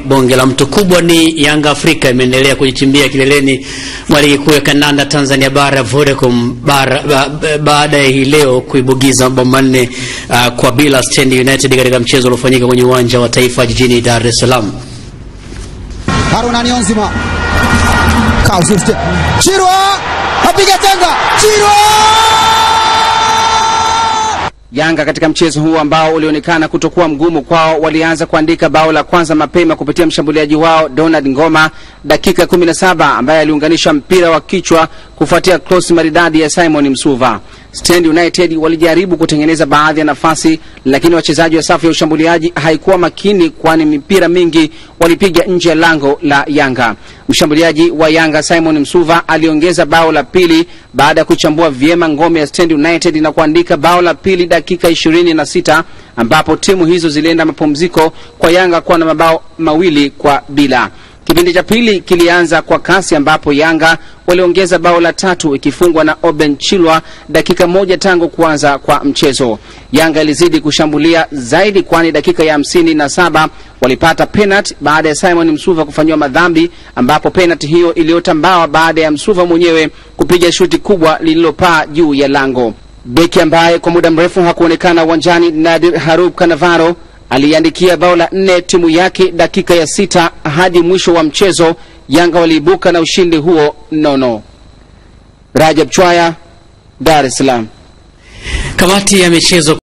bonge la mtu. Kubwa ni Yanga Afrika imeendelea kujichimbia kileleni mwa ligi kuu ya kandanda Tanzania bara Vodacom baada ya hii leo kuibugiza mabao manne kwa bila Stand United katika mchezo uliofanyika kwenye uwanja wa Taifa jijini Dar es Salaam. Haruna Niyonzima Kauzurste Chirwa apiga tenga Chirwa. Yanga katika mchezo huu ambao ulionekana kutokuwa mgumu kwao walianza kuandika bao la kwanza mapema kupitia mshambuliaji wao Donald Ngoma dakika 17 ambaye aliunganisha mpira wa kichwa kufuatia cross maridadi ya Simon Msuva. Stand United walijaribu kutengeneza baadhi ya nafasi, lakini wachezaji wa safu ya ushambuliaji haikuwa makini, kwani mipira mingi walipiga nje ya lango la Yanga. Mshambuliaji wa Yanga Simon Msuva aliongeza bao la pili baada ya kuchambua vyema ngome ya Stand United na kuandika bao la pili dakika 26, ambapo timu hizo zilienda mapumziko kwa Yanga kuwa na mabao mawili kwa bila. Kipindi cha pili kilianza kwa kasi ambapo Yanga waliongeza bao la tatu ikifungwa na Oben Chilwa dakika moja tangu kuanza kwa mchezo. Yanga ilizidi kushambulia zaidi, kwani dakika ya 57 walipata penalty baada ya Simon Msuva kufanywa madhambi, ambapo penalty hiyo iliyotambawa baada ya Msuva mwenyewe kupiga shuti kubwa lililopaa juu ya lango. Beki ambaye kwa muda mrefu hakuonekana uwanjani, Nadir Harub Kanavaro, aliandikia bao la 4 timu yake dakika ya 6 hadi mwisho wa mchezo. Yanga waliibuka na ushindi huo nono. Rajab Chwaya, Dar es Salaam. Kamati ya michezo